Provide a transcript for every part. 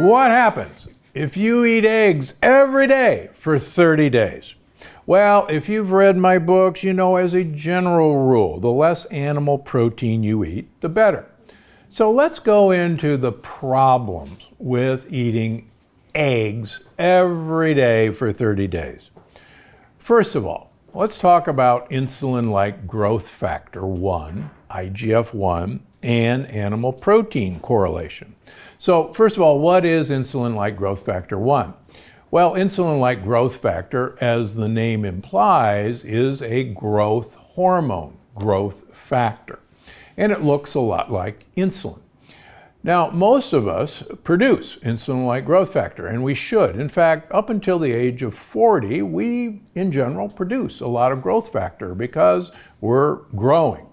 What happens if you eat eggs every day for 30 days? Well, if you've read my books, you know as a general rule, the less animal protein you eat, the better. So let's go into the problems with eating eggs every day for 30 days. First of all, let's talk about insulin-like growth factor 1, IGF-1, and animal protein correlation. So first of all, what is insulin-like growth factor 1? Well, insulin-like growth factor, as the name implies, is a growth hormone, growth factor, and it looks a lot like insulin. Now, most of us produce insulin-like growth factor, and we should. In fact, up until the age of 40, we, in general, produce a lot of growth factor because we're growing.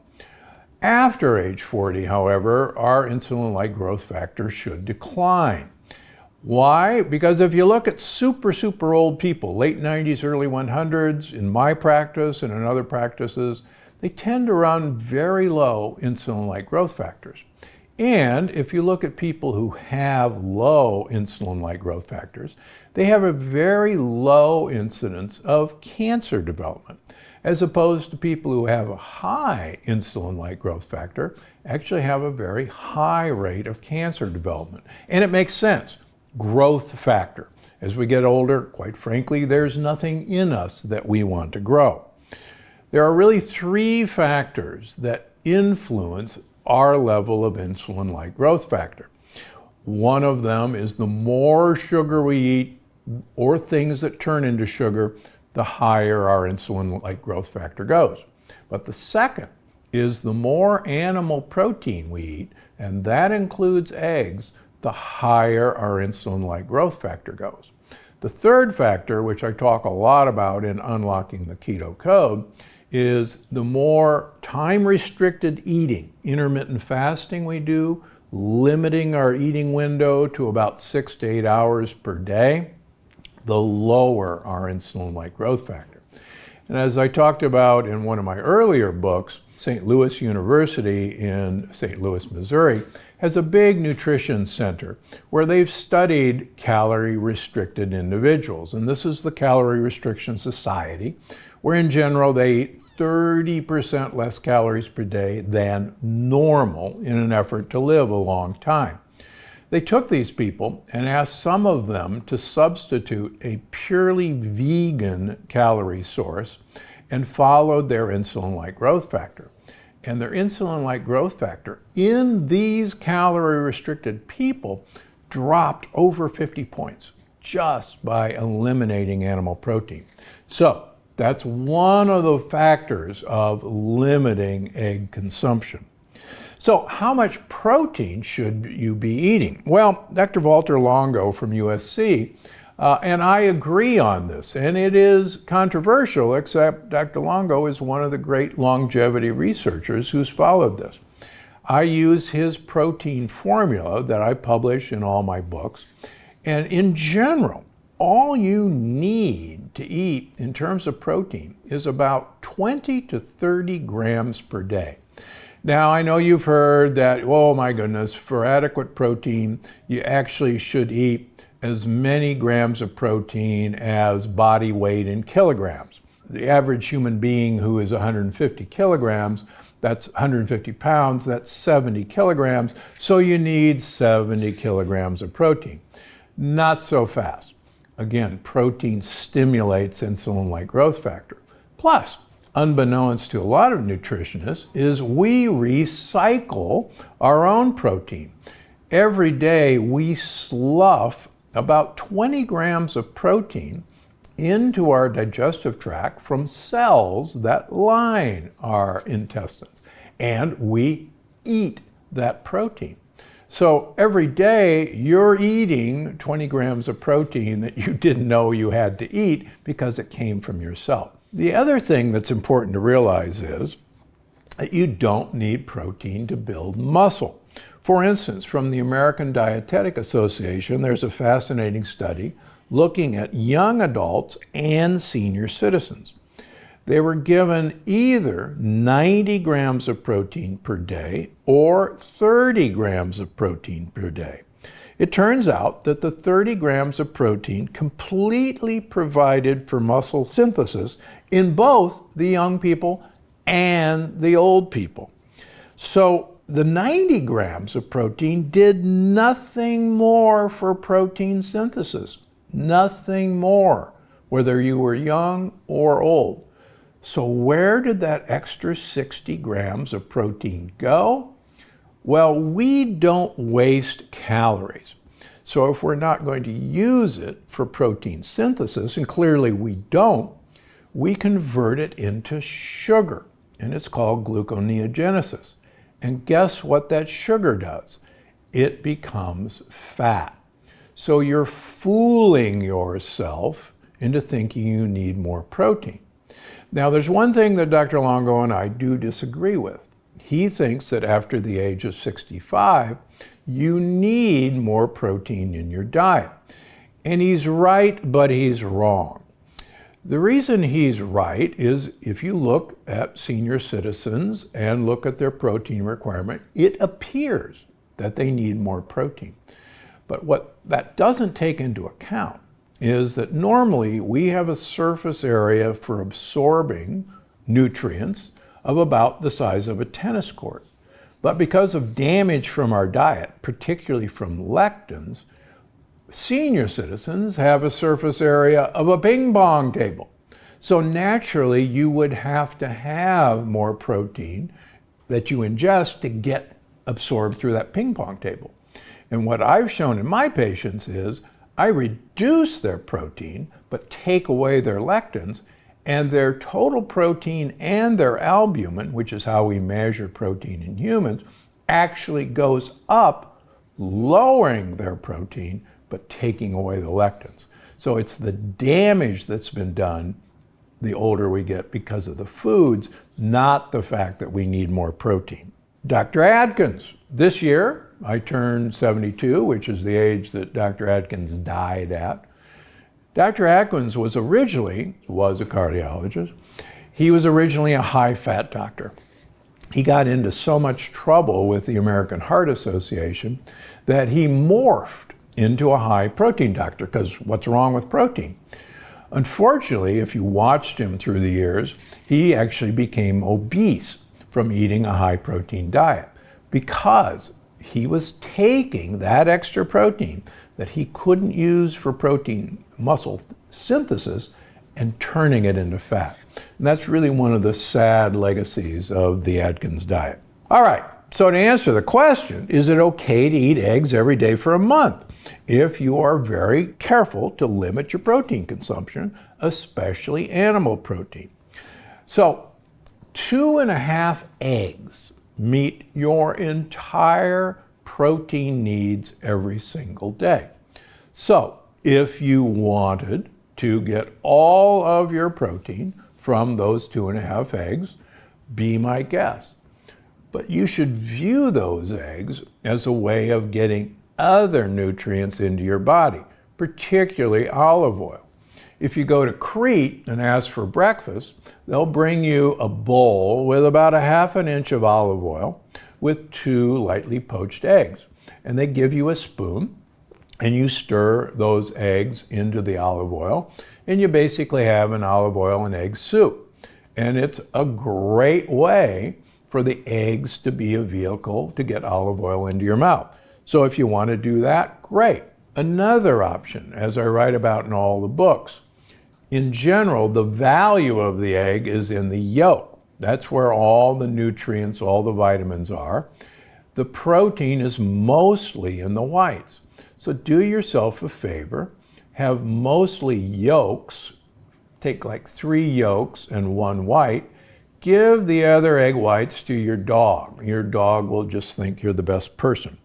After age 40, however, our insulin-like growth factor should decline. Why? Because if you look at super old people, late 90s, early 100s, in my practice and in other practices, they tend to run very low insulin-like growth factors. And if you look at people who have low insulin-like growth factors, they have a very low incidence of cancer development, as opposed to people who have a high insulin-like growth factor actually have a very high rate of cancer development. And it makes sense. Growth factor. As we get older, quite frankly, there's nothing in us that we want to grow. There are really three factors that influence our level of insulin-like growth factor. One of them is the more sugar we eat or things that turn into sugar, the higher our insulin-like growth factor goes. But the second is the more animal protein we eat, and that includes eggs, the higher our insulin-like growth factor goes. The third factor, which I talk a lot about in Unlocking the Keto Code, is the more time-restricted eating, intermittent fasting we do, limiting our eating window to about 6 to 8 hours per day, the lower our insulin-like growth factor. And as I talked about in one of my earlier books, St. Louis University in St. Louis, Missouri, has a big nutrition center where they've studied calorie-restricted individuals. And this is the Calorie Restriction Society, where in general they eat 30% less calories per day than normal in an effort to live a long time. They took these people and asked some of them to substitute a purely vegan calorie source and followed their insulin-like growth factor. And their insulin-like growth factor in these calorie-restricted people dropped over 50 points just by eliminating animal protein. So that's one of the factors of limiting egg consumption. So how much protein should you be eating? Well, Dr. Walter Longo from USC, and I agree on this, and it is controversial, except Dr. Longo is one of the great longevity researchers who's followed this. I use his protein formula that I publish in all my books, and in general, all you need to eat in terms of protein is about 20 to 30 grams per day. Now, I know you've heard that, oh my goodness, for adequate protein, you actually should eat as many grams of protein as body weight in kilograms. The average human being who is 150 kilograms, that's 150 pounds, that's 70 kilograms, so you need 70 kilograms of protein. Not so fast. Again, protein stimulates insulin-like growth factor. Plus, unbeknownst to a lot of nutritionists, is we recycle our own protein. Every day we slough about 20 grams of protein into our digestive tract from cells that line our intestines, and we eat that protein. So every day you're eating 20 grams of protein that you didn't know you had to eat because it came from your cell. The other thing that's important to realize is that you don't need protein to build muscle. For instance, from the American Dietetic Association, there's a fascinating study looking at young adults and senior citizens. They were given either 90 grams of protein per day or 30 grams of protein per day. It turns out that the 30 grams of protein completely provided for muscle synthesis in both the young people and the old people. So the 90 grams of protein did nothing more for protein synthesis. Nothing more, whether you were young or old. So where did that extra 60 grams of protein go? Well, we don't waste calories. So if we're not going to use it for protein synthesis, and clearly we don't, we convert it into sugar, and it's called gluconeogenesis. And guess what that sugar does? It becomes fat. So you're fooling yourself into thinking you need more protein. Now, there's one thing that Dr. Longo and I do disagree with. He thinks that after the age of 65, you need more protein in your diet. And he's right, but he's wrong. The reason he's right is if you look at senior citizens and look at their protein requirement, it appears that they need more protein. But what that doesn't take into account is that normally we have a surface area for absorbing nutrients of about the size of a tennis court. But because of damage from our diet, particularly from lectins, senior citizens have a surface area of a ping pong table. So naturally, you would have to have more protein that you ingest to get absorbed through that ping pong table. And what I've shown in my patients is I reduce their protein, but take away their lectins, and their total protein and their albumin, which is how we measure protein in humans, actually goes up, lowering their protein, but taking away the lectins. So it's the damage that's been done the older we get because of the foods, not the fact that we need more protein. Dr. Atkins, this year I turned 72, which is the age that Dr. Atkins died at. Dr. Atkins was a cardiologist. He was originally a high-fat doctor. He got into so much trouble with the American Heart Association that he morphed into a high-protein doctor, because what's wrong with protein? Unfortunately, if you watched him through the years, he actually became obese from eating a high-protein diet because he was taking that extra protein that he couldn't use for protein muscle synthesis and turning it into fat. And that's really one of the sad legacies of the Atkins diet. All right, so to answer the question, is it okay to eat eggs every day for a month if you are very careful to limit your protein consumption, especially animal protein? So 2.5 eggs meet your entire protein needs every single day. So if you wanted to get all of your protein from those 2.5 eggs, be my guest. But you should view those eggs as a way of getting other nutrients into your body, particularly olive oil. If you go to Crete and ask for breakfast, they'll bring you a bowl with about 1/2 inch of olive oil with 2 lightly poached eggs. And they give you a spoon, and you stir those eggs into the olive oil, and you basically have an olive oil and egg soup. And it's a great way for the eggs to be a vehicle to get olive oil into your mouth. So if you want to do that, great. Another option, as I write about in all the books, in general, the value of the egg is in the yolk. That's where all the nutrients, all the vitamins are. The protein is mostly in the whites. So do yourself a favor, have mostly yolks, take like 3 yolks and 1 white, give the other egg whites to your dog. Your dog will just think you're the best person.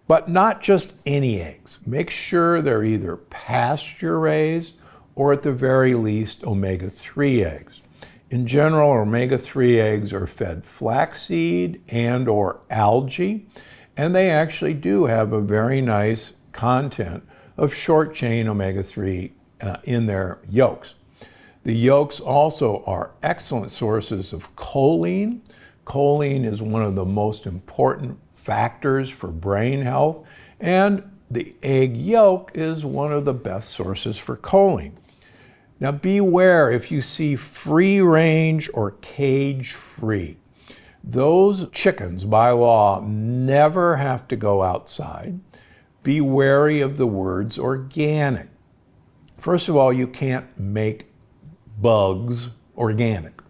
But not just any eggs. Make sure they're either pasture raised or at the very least omega-3 eggs. In general, omega-3 eggs are fed flaxseed and or algae, and they actually do have a very nice content of short-chain omega-3 in their yolks. The yolks also are excellent sources of choline. Choline is one of the most important factors for brain health, and the egg yolk is one of the best sources for choline. Now beware if you see free range or cage free. Those chickens by law never have to go outside. Be wary of the words organic. First of all, you can't make bugs organic,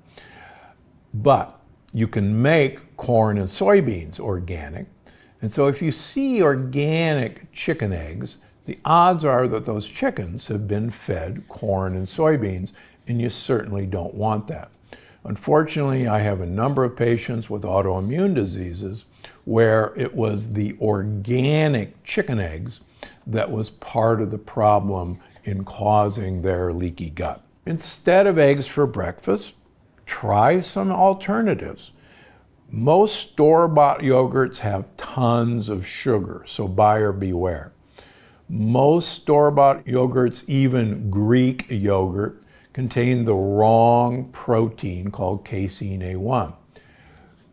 but you can make corn and soybeans organic. And so if you see organic chicken eggs, the odds are that those chickens have been fed corn and soybeans, and you certainly don't want that. Unfortunately, I have a number of patients with autoimmune diseases where it was the organic chicken eggs that was part of the problem in causing their leaky gut. Instead of eggs for breakfast, try some alternatives. Most store-bought yogurts have tons of sugar, so buyer beware. Most store-bought yogurts, even Greek yogurt, contain the wrong protein called casein A1.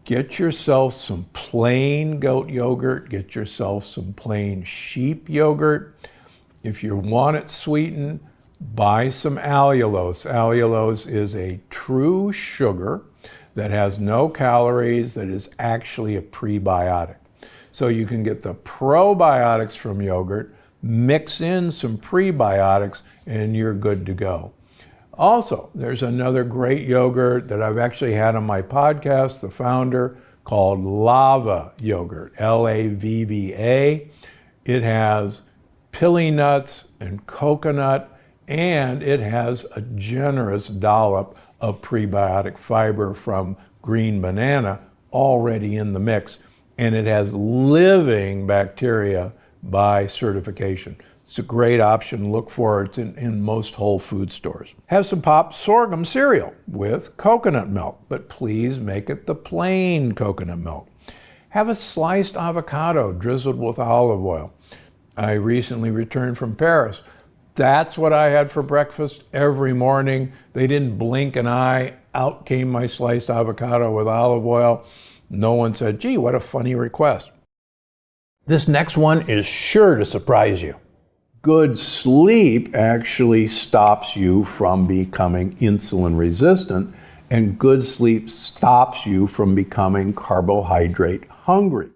Get yourself some plain goat yogurt, get yourself some plain sheep yogurt. If you want it sweetened, buy some allulose. Allulose is a true sugar that has no calories, that is actually a prebiotic. So you can get the probiotics from yogurt, mix in some prebiotics, and you're good to go. Also, there's another great yogurt that I've actually had on my podcast, the founder, called Lava yogurt, Lavva. It has pili nuts and coconut, and it has a generous dollop of prebiotic fiber from green banana already in the mix, and it has living bacteria by certification. It's a great option. Look for it in most Whole Food stores. Have some popped sorghum cereal with coconut milk, but please make it the plain coconut milk. Have a sliced avocado drizzled with olive oil. I recently returned from Paris. That's what I had for breakfast every morning. They didn't blink an eye. Out came my sliced avocado with olive oil. No one said, gee, what a funny request. This next one is sure to surprise you. Good sleep actually stops you from becoming insulin resistant, and good sleep stops you from becoming carbohydrate hungry.